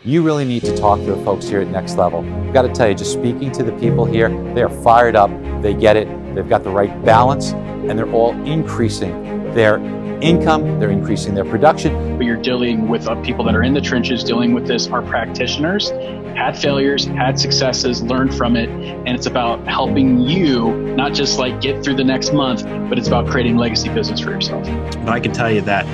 you really need to talk to the folks here at Next Level. I've got to tell you, just speaking to the people here, they are fired up, they get it, they've got the right balance, and they're all increasing their income, they're increasing their production. But you're dealing with people that are in the trenches, dealing with this, are practitioners, had failures, had successes, learned from it, and it's about helping you not just like get through the next month, but it's about creating legacy business for yourself. But I can tell you that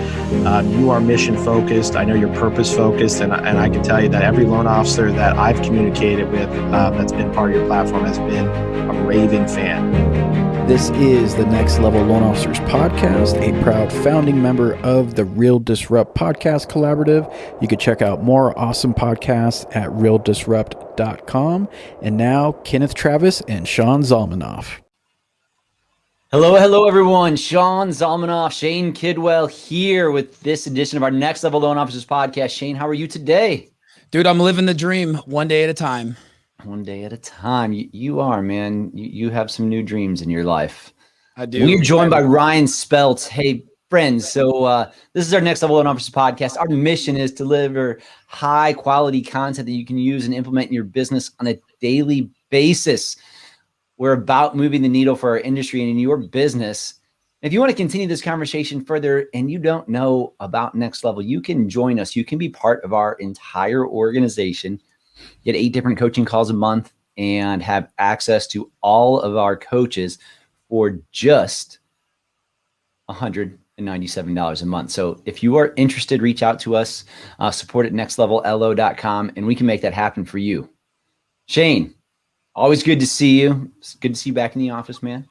you are mission focused. I know you're purpose focused, and I can tell you that every loan officer that I've communicated with that's been part of your platform has been a raving fan. This is the Next Level Loan Officers Podcast, a proud founding member of the Real Disrupt Podcast Collaborative. You can check out more awesome podcasts at realdisrupt.com. And now, Kenneth Travis and Sean Zalmanoff. Hello, everyone. Sean Zalmanoff, Shane Kidwell here with this edition of our Next Level Loan Officers Podcast. Shane, how are you today? Dude, I'm living the dream one day at a time. One day at a time. You are, man. You have some new dreams in your life. I do. We're joined by Ryan Speltz. Hey, friends. So this is our Next Level Loan Officers Podcast. Our mission is to deliver high quality content that you can use and implement in your business on a daily basis. We're about moving the needle for our industry and in your business. If you want to continue this conversation further and you don't know about Next Level, you can join us. You can be part of our entire organization. Get 8 different coaching calls a month and have access to all of our coaches for just $197 a month. So if you are interested, reach out to us, support at nextlevello.com, and we can make that happen for you. Shane, always good to see you. It's good to see you back in the office, man.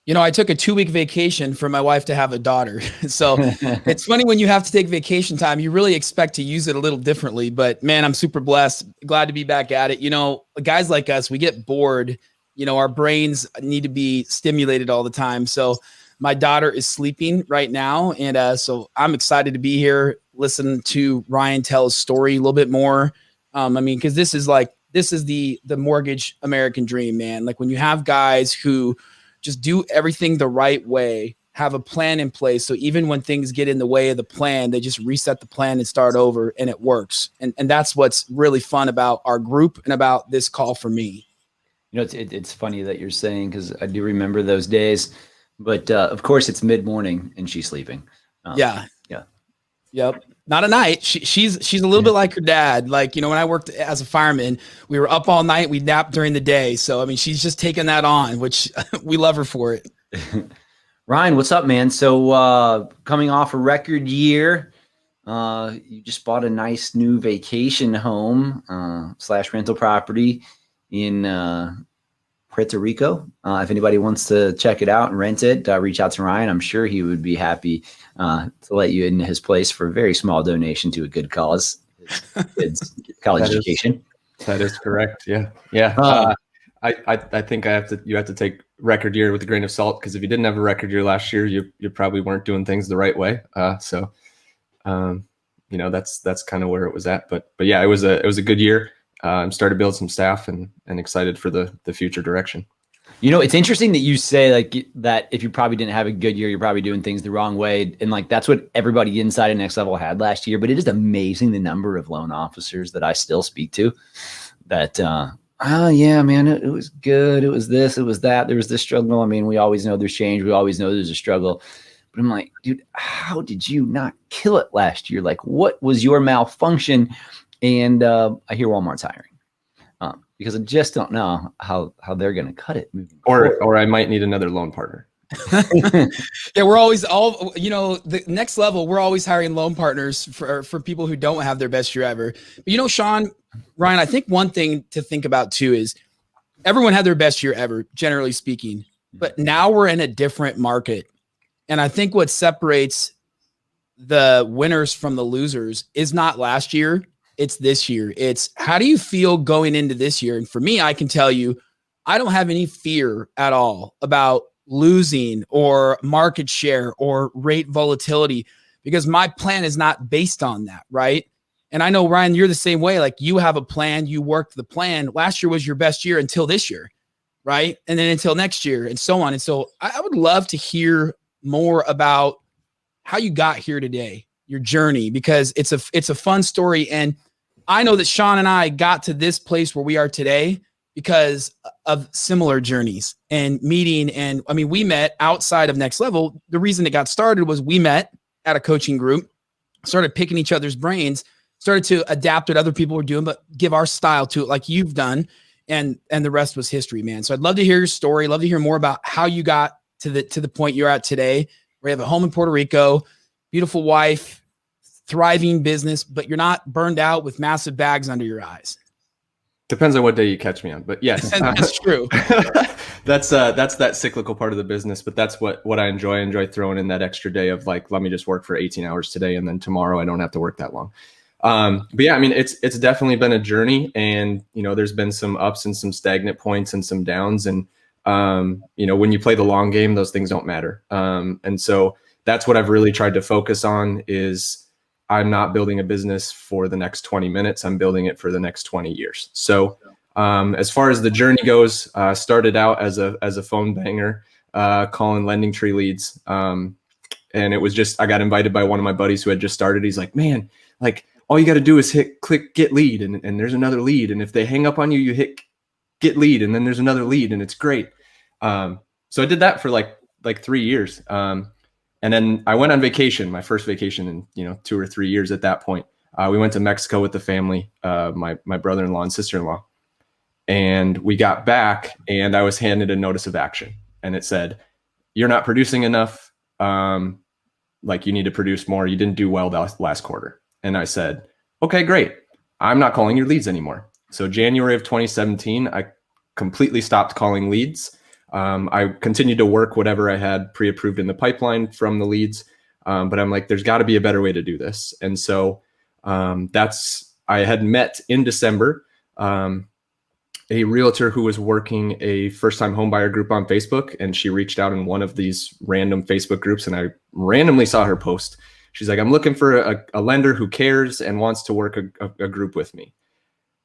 You know, I took a 2-week vacation for my wife to have a daughter. So it's funny when you have to take vacation time, you really expect to use it a little differently. But man, I'm super blessed. Glad to be back at it. You know, guys like us, we get bored. You know, our brains need to be stimulated all the time. So my daughter is sleeping right now. And so I'm excited to be here, listen to Ryan tell his story a little bit more. Because this is the mortgage American dream, man. Like when you have guys who just do everything the right way, have a plan in place. So even when things get in the way of the plan, they just reset the plan and start over and it works. And that's what's really fun about our group and about this call for me. You know, it's funny that you're saying, because I do remember those days, but of course it's mid-morning and she's sleeping. Yeah. Yep. Not a night. She's a little bit like her dad. Like, you know, when I worked as a fireman, we were up all night. We napped during the day. So, I mean, she's just taking that on, which we love her for it. Ryan, what's up, man? So coming off a record year, you just bought a nice new vacation home / rental property in Puerto Rico. If anybody wants to check it out and rent it, reach out to Ryan. I'm sure he would be happy to let you into his place for a very small donation to a good cause, his college education. That is correct. Yeah. I think you have to take record year with a grain of salt, because if you didn't have a record year last year, you probably weren't doing things the right way. So that's kind of where it was at. But yeah, it was a good year. I'm starting to build some staff and excited for the future direction. You know, it's interesting that you say like that if you probably didn't have a good year, you're probably doing things the wrong way. And like, that's what everybody inside of Next Level had last year. But it is amazing the number of loan officers that I still speak to that, yeah, man, it was good. It was this, it was that. There was this struggle. I mean, we always know there's change. We always know there's a struggle. But I'm like, dude, how did you not kill it last year? Like, what was your malfunction? And I hear Walmart's hiring because I just don't know how they're going to cut it. Or I might need another loan partner. Yeah, we're always the Next Level. We're always hiring loan partners for people who don't have their best year ever. But you know, Sean, Ryan, I think one thing to think about too is everyone had their best year ever, generally speaking. But now we're in a different market, and I think what separates the winners from the losers is not last year. It's this year. It's how do you feel going into this year? And for me, I can tell you, I don't have any fear at all about losing or market share or rate volatility, because my plan is not based on that. Right. And I know, Ryan, you're the same way. Like, you have a plan, you worked the plan. Last year was your best year until this year. Right. And then until next year and so on. And so I would love to hear more about how you got here today, your journey, because it's a fun story. And I know that Sean and I got to this place where we are today because of similar journeys and meeting. And I mean, we met outside of Next Level. The reason it got started was we met at a coaching group, started picking each other's brains, started to adapt what other people were doing, but give our style to it like you've done. And the rest was history, man. So I'd love to hear your story. Love to hear more about how you got to the point you're at today, where you have a home in Puerto Rico, beautiful wife, thriving business, but you're not burned out with massive bags under your eyes. Depends on what day you catch me on, but yes, That's true. that's that cyclical part of the business, but that's what I enjoy. I enjoy throwing in that extra day of like, let me just work for 18 hours today, and then tomorrow I don't have to work that long. But yeah, I mean, it's definitely been a journey, and there's been some ups and some stagnant points and some downs, and when you play the long game, those things don't matter. And so that's what I've really tried to focus on is I'm not building a business for the next 20 minutes. I'm building it for the next 20 years. So as far as the journey goes, started out as a phone banger, calling Lending Tree leads. And it was just, I got invited by one of my buddies who had just started. He's like, man, like all you got to do is click get lead. And there's another lead. And if they hang up on you, you hit get lead. And then there's another lead, and it's great. So I did that for like 3 years. And then I went on vacation, my first vacation in 2 or 3 years at that point. We went to Mexico with the family, my brother-in-law and sister-in-law. And we got back, and I was handed a notice of action. And it said, you're not producing enough. Like you need to produce more. You didn't do well last quarter. And I said, okay, great. I'm not calling your leads anymore. So January of 2017, I completely stopped calling leads. I continued to work whatever I had pre-approved in the pipeline from the leads. But I'm like, there's got to be a better way to do this. And so I had met in December a realtor who was working a first-time homebuyer group on Facebook. And she reached out in one of these random Facebook groups, and I randomly saw her post. She's like, I'm looking for a lender who cares and wants to work a group with me.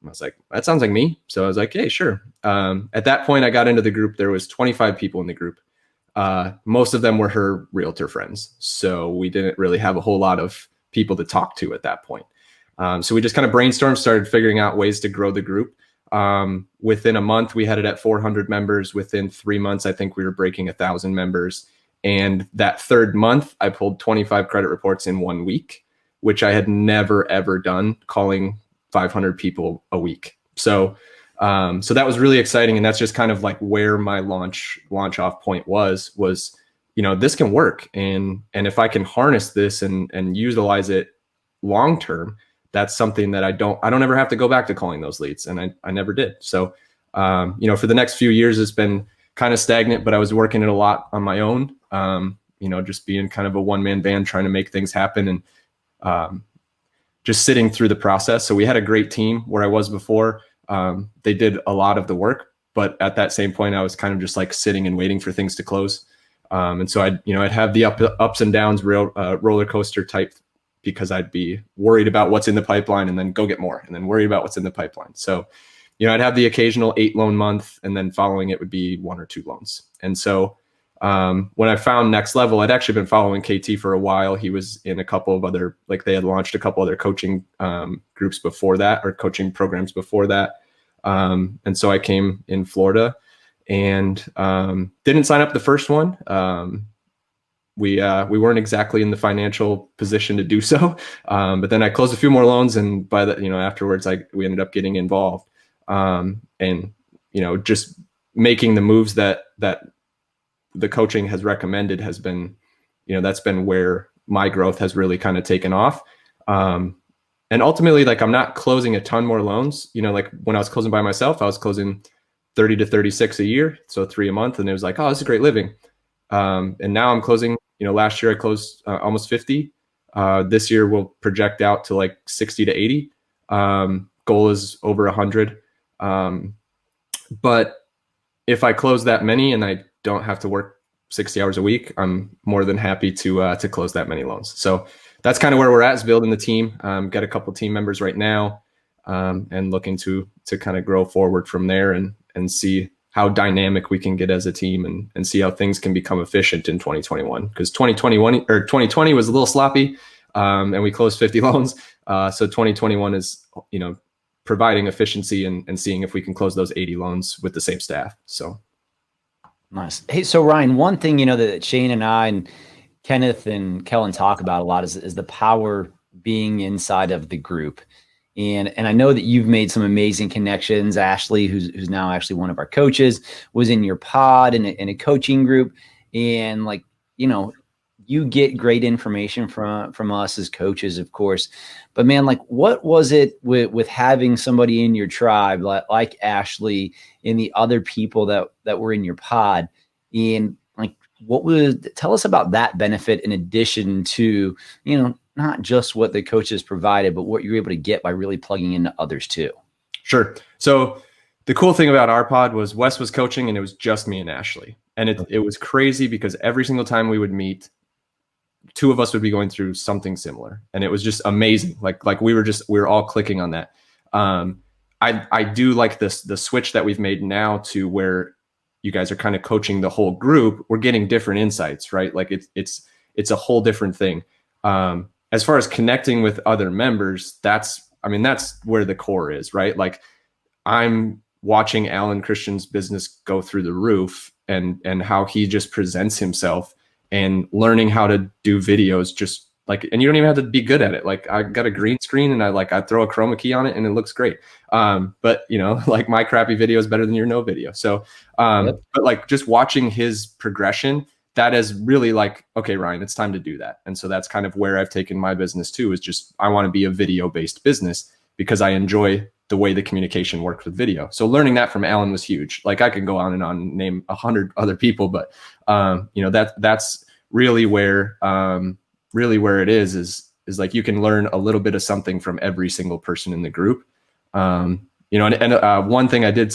I was like, that sounds like me. So I was like, hey, sure. At that point, I got into the group. There was 25 people in the group. Most of them were her realtor friends. So we didn't really have a whole lot of people to talk to at that point. So we just kind of brainstormed, started figuring out ways to grow the group. Within a month, we had it at 400 members. Within 3 months, I think we were breaking 1,000 members. And that third month, I pulled 25 credit reports in 1 week, which I had never, ever done, calling 500 people a week. So that was really exciting. And that's just kind of like where my launch off point was, this can work. And if I can harness this and utilize it long-term, that's something that I don't ever have to go back to calling those leads. And I never did. So, for the next few years, it's been kind of stagnant, but I was working it a lot on my own, just being kind of a one-man band, trying to make things happen and just sitting through the process. So we had a great team where I was before. They did a lot of the work, but at that same point, I was kind of just like sitting and waiting for things to close. And so I'd have the ups and downs, roller coaster type, because I'd be worried about what's in the pipeline and then go get more, and then worried about what's in the pipeline. So, I'd have the occasional 8 loan month, and then following it would be 1 or 2 loans. And so when I found Next Level, I'd actually been following KT for a while. He was in a couple of other, they had launched a couple other coaching groups before that, or coaching programs before that. And so I came in Florida and didn't sign up the first one. We weren't exactly in the financial position to do so. But then I closed a few more loans, and by the, afterwards we ended up getting involved. And just making the moves that the coaching has recommended has been, that's been where my growth has really kind of taken off. And ultimately, I'm not closing a ton more loans. When I was closing by myself, I was closing 30 to 36 a year. So 3 a month. And it was like, oh, this is great living. And now I'm closing, last year I closed almost 50. This year we'll project out to 60 to 80. Goal is over 100. But if I close that many and I don't have to work 60 hours a week, I'm more than happy to close that many loans. So that's kind of where we're at, is building the team. Got a couple team members right now, and looking to kind of grow forward from there and see how dynamic we can get as a team, and see how things can become efficient in 2021, because 2020 was a little sloppy. and we closed 50 loans. So 2021 is, providing efficiency and seeing if we can close those 80 loans with the same staff. So nice. Hey, so Ryan, one thing, that Shane and I and Kenneth and Kellen talk about a lot is the power being inside of the group. And I know that you've made some amazing connections. Ashley, who's now actually one of our coaches, was in your pod in a coaching group. And you get great information from us as coaches, of course. But man, what was it with having somebody in your tribe like Ashley and the other people that were in your pod? And tell us about that benefit in addition to, not just what the coaches provided, but what you're able to get by really plugging into others too. Sure. So the cool thing about our pod was Wes was coaching and it was just me and Ashley. And it was crazy because every single time we would meet, two of us would be going through something similar. And it was just amazing. Like we were all clicking on that. I do like the switch that we've made now to where you guys are kind of coaching the whole group. We're getting different insights, right? Like it's a whole different thing. As far as connecting with other members, that's where the core is, right? Like I'm watching Alan Christian's business go through the roof and how he just presents himself and learning how to do videos just and you don't even have to be good at it. Like I got a green screen and I throw a chroma key on it and it looks great. But my crappy video is better than your no video. So, but just watching his progression, that is really okay, Ryan, it's time to do that. And so that's kind of where I've taken my business too, is just, I want to be a video-based business because I enjoy the way the communication works with video. So learning that from Alan was huge. I could go on and name 100 other people, but that's really where it is you can learn a little bit of something from every single person in the group. And one thing I did,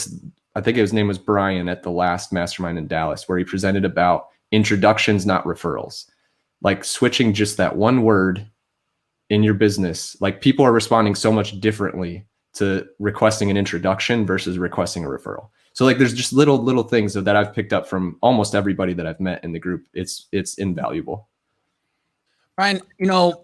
I think his name was Brian at the last mastermind in Dallas, where he presented about introductions, not referrals, switching just that one word in your business. People are responding so much differently to requesting an introduction versus requesting a referral. So there's just little things that I've picked up from almost everybody that I've met in the group. It's invaluable. Ryan,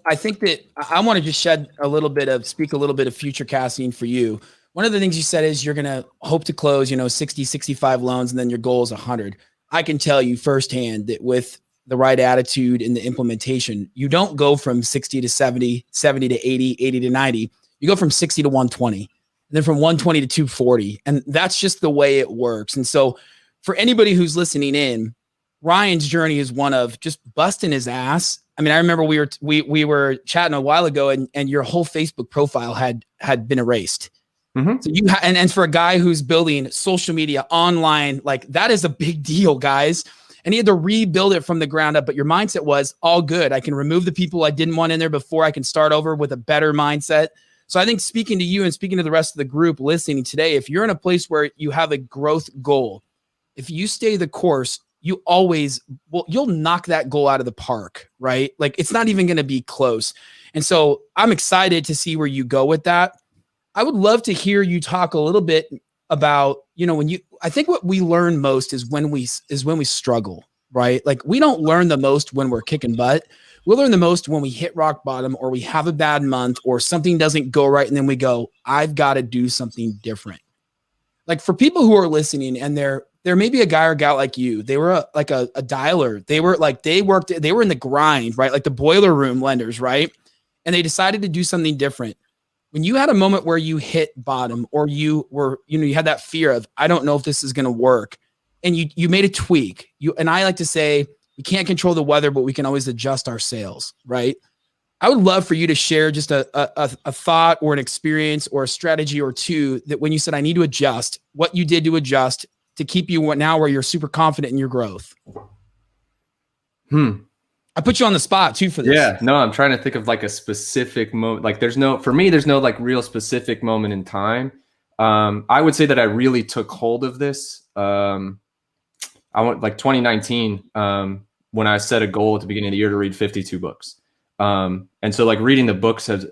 I think that I want to just speak a little bit of future casting for you. One of the things you said is you're going to hope to close, 60, 65 loans, and then your goal is 100. I can tell you firsthand that with the right attitude and the implementation, you don't go from 60 to 70, 70 to 80, 80 to 90. You go from 60 to 120, and then from 120 to 240. And that's just the way it works. And so for anybody who's listening in, Ryan's journey is one of just busting his ass. I mean, I remember we were chatting a while ago and your whole Facebook profile had been erased. Mm-hmm. So and for a guy who's building social media online, that is a big deal, guys. And he had to rebuild it from the ground up. But your mindset was all good. I can remove the people I didn't want in there before. I can start over with a better mindset. So I think speaking to you and speaking to the rest of the group listening today, if you're in a place where you have a growth goal, if you stay the course, you'll knock that goal out of the park, right? It's not even going to be close. And so I'm excited to see where you go with that. I would love to hear you talk a little bit about, I think what we learn most is when we struggle, right? We don't learn the most when we're kicking butt. We'll learn the most when we hit rock bottom or we have a bad month or something doesn't go right. And then we go, I've got to do something different. For people who are listening and there may be a guy or gal like you, they were a dialer. They were in the grind, right? The boiler room lenders, right? And they decided to do something different. When you had a moment where you hit bottom or you had that fear of, I don't know if this is going to work. And you made a tweak. And I like to say, we can't control the weather, but we can always adjust our sails, right? I would love for you to share just a thought or an experience or a strategy or two that when you said, I need to adjust, what you did to adjust to keep you now where you're super confident in your growth. I put you on the spot too for this. Yeah, no, I'm trying to think of a specific moment. there's no real specific moment in time. I would say that I really took hold of this. I went 2019, when I set a goal at the beginning of the year to read 52 books. And so reading the books has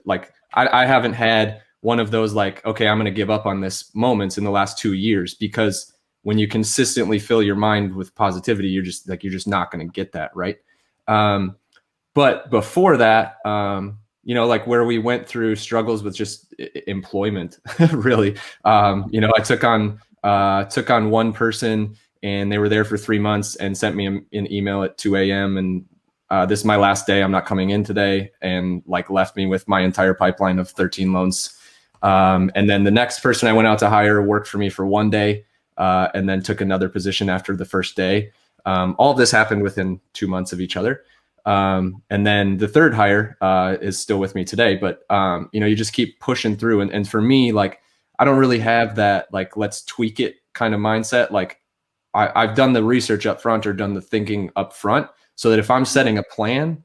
I haven't had one of those okay, I'm going to give up on this moments in the last 2 years, because when you consistently fill your mind with positivity, you're just not going to get that. Right. But before that, like where we went through struggles with just employment, really, I took on one person, and they were there for 3 months and sent me an email at 2 a.m. and this is my last day. I'm not coming in today, and like left me with my entire pipeline of 13 loans. And then the next person I went out to hire worked for me for 1 day, and then took another position after the first day. All of this happened within 2 months of each other. And then the third hire is still with me today, but you just keep pushing through. And for me, like, I don't really have that, like, let's tweak it kind of mindset. Like I've done the research up front or done the thinking up front, so that if I'm setting a plan,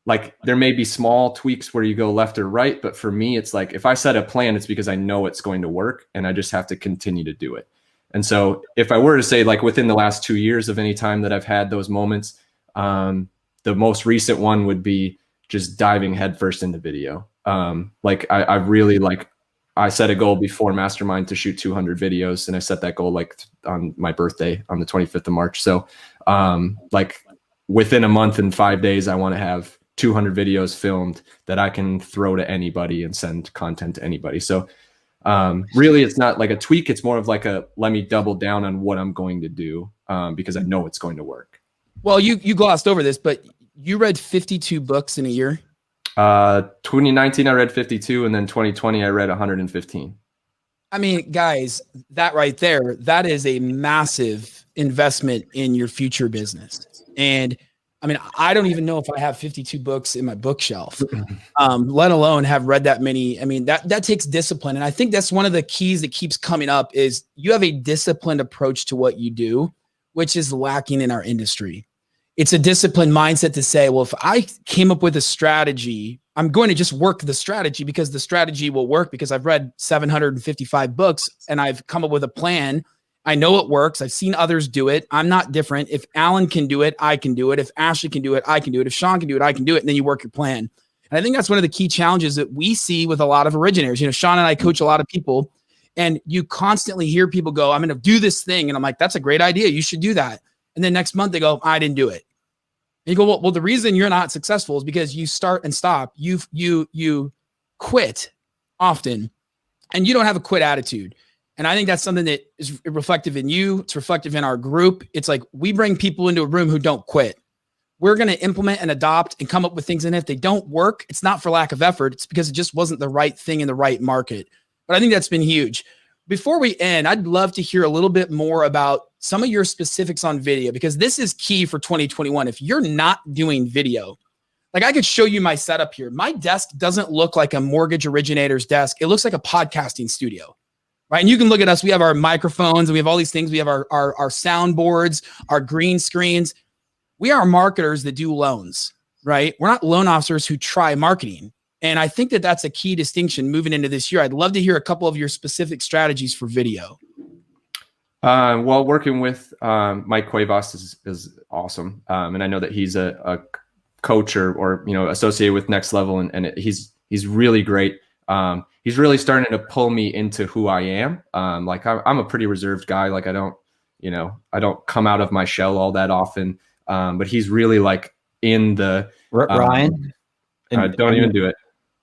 like there may be small tweaks where you go left or right. But for me, it's like, if I set a plan, it's because I know it's going to work and I just have to continue to do it. And so if I were to say, like, within the last 2 years of any time that I've had those moments, the most recent one would be just diving headfirst into video. I really, like, I set a goal before Mastermind to shoot 200 videos, and I set that goal like on my birthday on the 25th of March. So like within a month and 5 days, I want to have 200 videos filmed that I can throw to anybody and send content to anybody. So really, it's not like a tweak. It's more of like let me double down on what I'm going to do because I know it's going to work. Well, you glossed over this, but you read 52 books in a year. 2019, I read 52, and then 2020, I read 115. I mean, guys, that right there, that is a massive investment in your future business. And I mean, I don't even know if I have 52 books in my bookshelf, let alone have read that many. I mean, that takes discipline. And I think that's one of the keys that keeps coming up is you have a disciplined approach to what you do, which is lacking in our industry. It's a disciplined mindset to say, well, if I came up with a strategy, I'm going to just work the strategy because the strategy will work because I've read 755 books and I've come up with a plan. I know it works. I've seen others do it. I'm not different. If Alan can do it, I can do it. If Ashley can do it, I can do it. If Sean can do it, I can do it. And then you work your plan. And I think that's one of the key challenges that we see with a lot of originators. Sean and I coach a lot of people, and you constantly hear people go, I'm going to do this thing. And I'm like, that's a great idea. You should do that. And then next month they go, I didn't do it. And you go, well, the reason you're not successful is because you start and stop. You quit often, and you don't have a quit attitude. And I think that's something that is reflective in you. It's reflective in our group. It's like we bring people into a room who don't quit. We're going to implement and adopt and come up with things. And if they don't work, it's not for lack of effort. It's because it just wasn't the right thing in the right market. But I think that's been huge. Before we end, I'd love to hear a little bit more about some of your specifics on video, because this is key for 2021. If you're not doing video, like I could show you my setup here. My desk doesn't look like a mortgage originator's desk. It looks like a podcasting studio, right? And you can look at us. We have our microphones and we have all these things. We have our soundboards, our green screens. We are marketers that do loans, right? We're not loan officers who try marketing. And I think that that's a key distinction moving into this year. I'd love to hear a couple of your specific strategies for video. Well, working with Mike Cuevas is awesome. And I know that he's a coach or associated with Next Level, and he's really great. He's really starting to pull me into who I am. Like I'm a pretty reserved guy. Like I don't come out of my shell all that often. But he's really like in the Ryan. Don't even do it.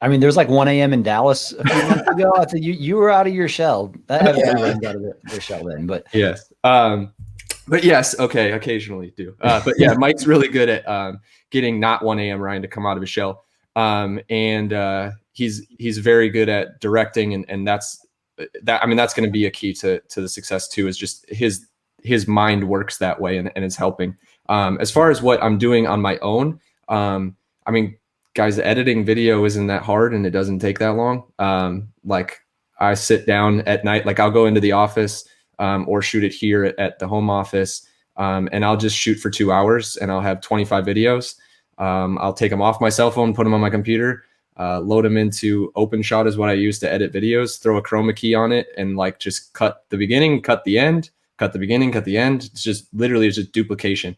I mean, there's like 1 a.m. in Dallas a few months ago. I thought you were out of your shell. Everyone's out of their shell then, but yes. But yes, okay, occasionally do. But yeah, Mike's really good at getting not 1 a.m. Ryan to come out of his shell. And he's very good at directing, and that's going to be a key to the success too, is just his mind works that way and it's helping. As far as what I'm doing on my own, I mean, guys, editing video isn't that hard and it doesn't take that long. Like I sit down at night, like I'll go into the office or shoot it here at the home office, and I'll just shoot for 2 hours and I'll have 25 videos. I'll take them off my cell phone, put them on my computer, load them into OpenShot is what I use to edit videos, throw a chroma key on it, and like just cut the beginning, cut the end, cut the beginning, cut the end. It's just duplication.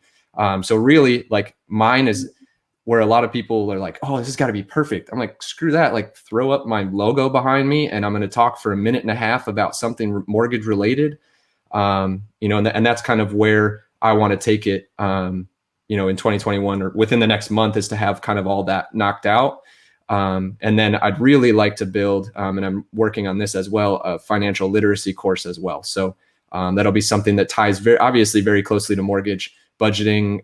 So really, like mine is where a lot of people are like, oh, this has got to be perfect. I'm like, screw that. Like throw up my logo behind me and I'm going to talk for 1.5 minutes about something mortgage related. And that's kind of where I want to take it. in 2021 or within the next month, is to have kind of all that knocked out. And then I'd really like to build, and I'm working on this as well, a financial literacy course as well. So that'll be something that ties very closely to mortgage, budgeting,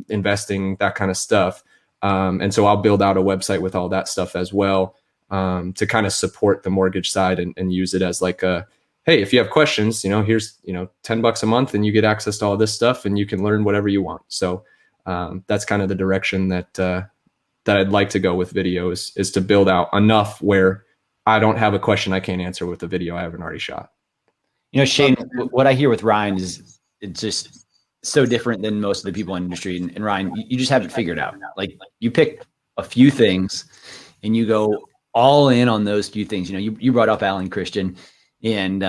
investing, that kind of stuff. And so I'll build out a website with all that stuff as well, to kind of support the mortgage side and use it as like a, hey, if you have questions, here's, $10 a month and you get access to all this stuff and you can learn whatever you want. So that's kind of the direction that I'd like to go with video is to build out enough where I don't have a question I can't answer with a video I haven't already shot. Shane, what I hear with Ryan is it's just so different than most of the people in the industry. And Ryan, you just have it figured out. Like you pick a few things and you go all in on those few things. You brought up Alan Christian, and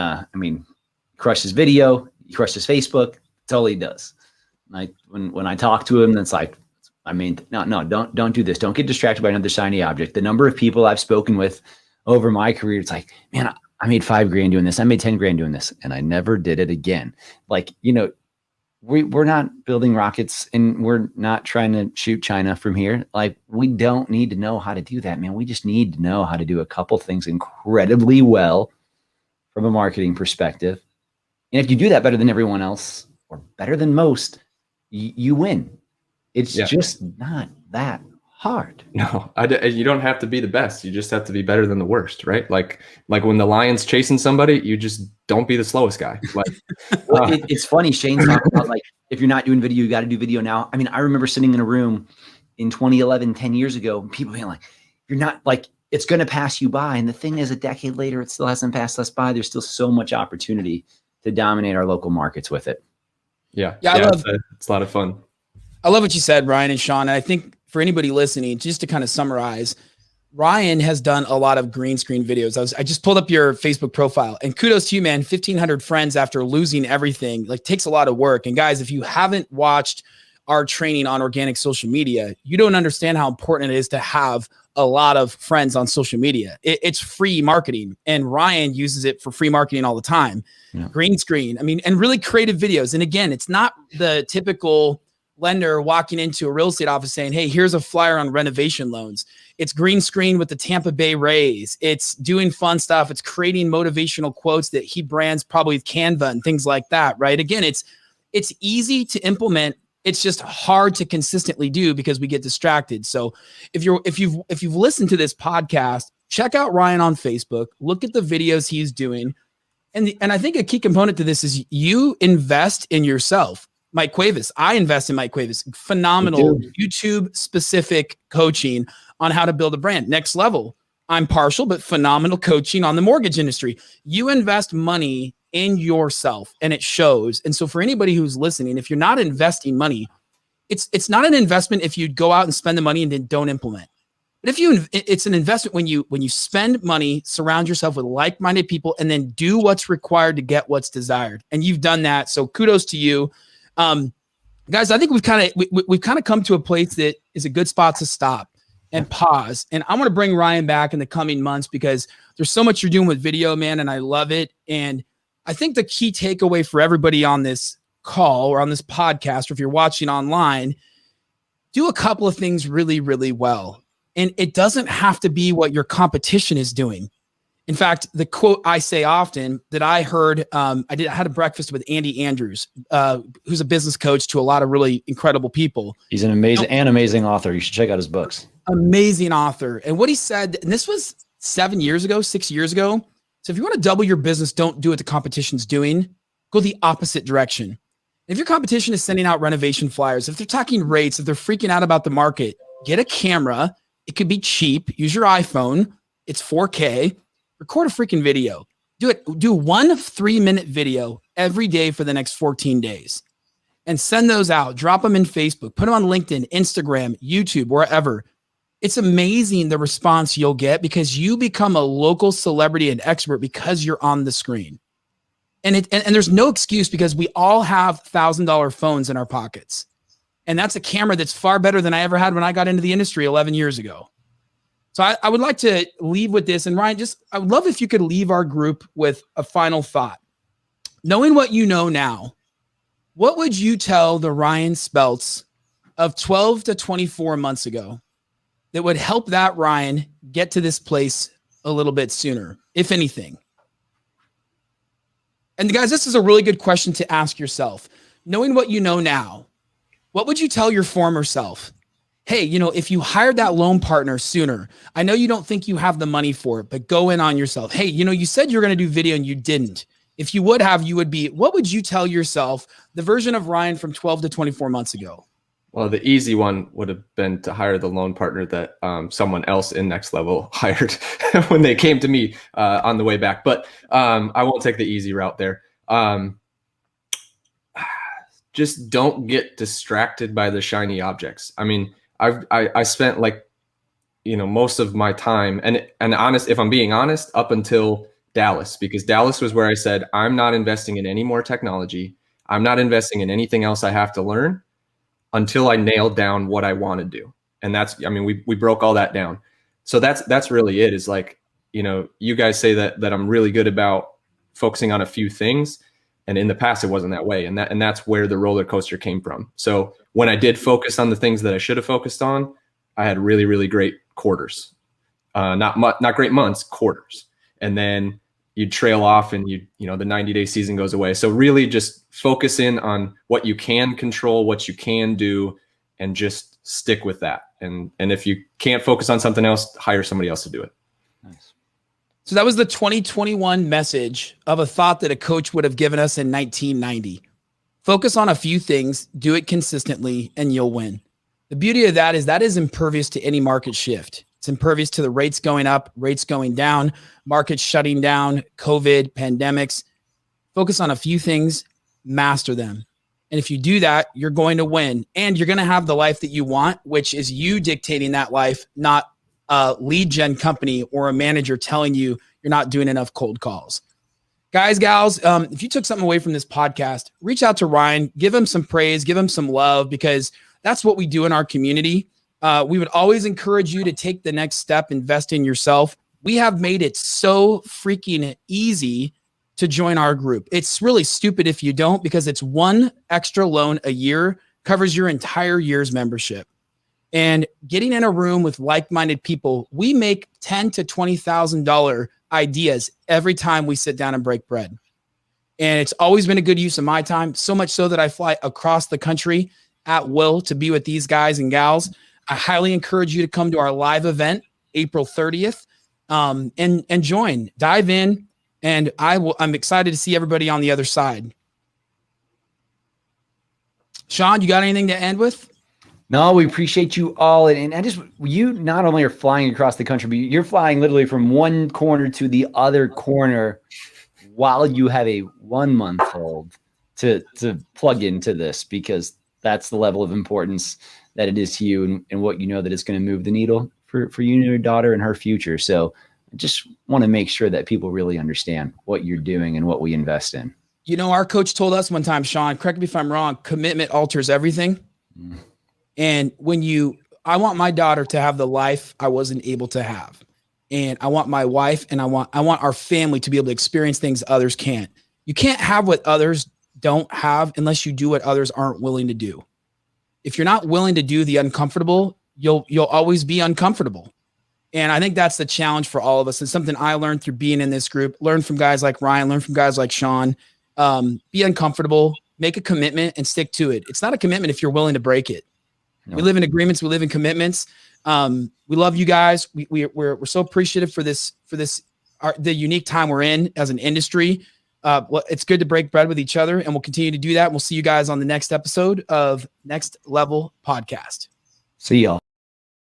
crushed his video, he crushed his Facebook. That's all he does. Like when I talk to him, that's like, no, don't do this. Don't get distracted by another shiny object. The number of people I've spoken with over my career, it's like, man, I made $5,000 doing this. I made $10,000 doing this, and I never did it again. Like, we're not building rockets and we're not trying to shoot China from here. Like, we don't need to know how to do that, man. We just need to know how to do a couple things incredibly well from a marketing perspective. And if you do that better than everyone else or better than most, you win. It's just not that hard. No, you don't have to be the best. You just have to be better than the worst, right? Like when the lion's chasing somebody, you just don't be the slowest guy. Like, it's funny. Shane's talking about, like, if you're not doing video, you got to do video now. I remember sitting in a room in 2011, 10 years ago, and people being like, you're not, like, it's going to pass you by. And the thing is, a decade later, it still hasn't passed us by. There's still so much opportunity to dominate our local markets with it. Yeah. It's a lot of fun. I love what you said, Ryan and Sean. And I think for anybody listening, just to kind of summarize, Ryan has done a lot of green screen videos. I just pulled up your Facebook profile, and kudos to you, man. 1,500 friends after losing everything, like, takes a lot of work. And guys, if you haven't watched our training on organic social media, you don't understand how important it is to have a lot of friends on social media. It's free marketing, and Ryan uses it for free marketing all the time. Yeah. Green screen, and really creative videos. And again, it's not the typical lender walking into a real estate office saying, hey, here's a flyer on renovation loans. It's green screen with the Tampa Bay Rays. It's doing fun stuff. It's creating motivational quotes that he brands probably with Canva and things like that, right? Again, it's easy to implement. It's just hard to consistently do because we get distracted. So if you've listened to this podcast, check out Ryan on Facebook, look at the videos he's doing. And I think a key component to this is you invest in yourself. Mike Cuevas, I invest in Mike Cuevas. Phenomenal YouTube specific coaching on how to build a brand. Next Level, I'm partial, but phenomenal coaching on the mortgage industry. You invest money in yourself and it shows. And so for anybody who's listening, if you're not investing money, it's not an investment if you go out and spend the money and then don't implement. But it's an investment when you spend money, surround yourself with like-minded people, and then do what's required to get what's desired. And you've done that. So kudos to you. Guys, I think we've kind of come to a place that is a good spot to stop and pause. And I want to bring Ryan back in the coming months because there's so much you're doing with video, man, and I love it. And I think the key takeaway for everybody on this call or on this podcast, or if you're watching online, do a couple of things really, really well. And it doesn't have to be what your competition is doing. In fact, the quote I say often that I heard, I had a breakfast with Andy Andrews, who's a business coach to a lot of really incredible people. He's an amazing author. You should check out his books. Amazing author. And what he said, and this was 6 years ago. So if you want to double your business, don't do what the competition's doing. Go the opposite direction. If your competition is sending out renovation flyers, if they're talking rates, if they're freaking out about the market, get a camera. It could be cheap. Use your iPhone. It's 4K. Record a freaking video. Do 1 3-minute video every day for the next 14 days and send those out. Drop them in Facebook, put them on LinkedIn, Instagram, YouTube, wherever. It's amazing the response you'll get because you become a local celebrity and expert because you're on the screen. And there's no excuse because we all have $1,000 phones in our pockets. And that's a camera that's far better than I ever had when I got into the industry 11 years ago. So I would like to leave with this. And Ryan, I would love if you could leave our group with a final thought. Knowing what you know now, what would you tell the Ryan Speltz of 12 to 24 months ago that would help that Ryan get to this place a little bit sooner, if anything? And guys, this is a really good question to ask yourself. Knowing what you know now, what would you tell your former self? Hey, if you hired that loan partner sooner, I know you don't think you have the money for it, but go in on yourself. Hey, you said you're going to do video and you didn't. If you would have, you would be, what would you tell yourself, the version of Ryan from 12 to 24 months ago? Well, the easy one would have been to hire the loan partner that someone else in Next Level hired when they came to me on the way back. But I won't take the easy route there. Just don't get distracted by the shiny objects. I mean, I spent most of my time and honest, if I'm being honest, up until Dallas, because Dallas was where I said, I'm not investing in any more technology. I'm not investing in anything else I have to learn until I nailed down what I want to do. And we broke all that down. So that's really it, is you guys say that I'm really good about focusing on a few things. And in the past, it wasn't that way. And that's where the roller coaster came from. So when I did focus on the things that I should have focused on, I had really, really great quarters, not great months, quarters. And then you trail off and the 90-day season goes away. So really just focus in on what you can control, what you can do, and just stick with that. And if you can't focus on something else, hire somebody else to do it. Nice. So that was the 2021 message of a thought that a coach would have given us in 1990. Focus on a few things, do it consistently, and you'll win. The beauty of that is impervious to any market shift. It's impervious to the rates going up, rates going down, markets shutting down, COVID, pandemics. Focus on a few things, master them. And if you do that, you're going to win. And you're going to have the life that you want, which is you dictating that life, not a lead gen company or a manager telling you you're not doing enough cold calls. Guys, gals, if you took something away from this podcast, reach out to Ryan, give him some praise, give him some love, because that's what we do in our community. We would always encourage you to take the next step, invest in yourself. We have made it so freaking easy to join our group. It's really stupid if you don't, because it's one extra loan a year covers your entire year's membership. And getting in a room with like-minded people, we make $10,000 to $20,000 ideas every time we sit down and break bread. And it's always been a good use of my time, so much so that I fly across the country at will to be with these guys and gals. I highly encourage you to come to our live event, April 30th, and join, dive in, and I'm excited to see everybody on the other side. Sean, you got anything to end with? No, we appreciate you all. And you not only are flying across the country, but you're flying literally from one corner to the other corner while you have a 1 month old to plug into this, because that's the level of importance that it is to you and what you know that it's going to move the needle for you and your daughter and her future. So I just want to make sure that people really understand what you're doing and what we invest in. Our coach told us one time, Sean, correct me if I'm wrong, commitment alters everything. Mm. And I want my daughter to have the life I wasn't able to have. And I want my wife and I want our family to be able to experience things others can't. You can't have what others don't have unless you do what others aren't willing to do. If you're not willing to do the uncomfortable, you'll always be uncomfortable. And I think that's the challenge for all of us. It's something I learned through being in this group, learn from guys like Ryan, learn from guys like Sean, be uncomfortable, make a commitment and stick to it. It's not a commitment if you're willing to break it. No. We live in agreements. We live in commitments. We love you guys. We're so appreciative for this, the unique time we're in as an industry. It's good to break bread with each other, and we'll continue to do that. We'll see you guys on the next episode of Next Level Podcast. See y'all.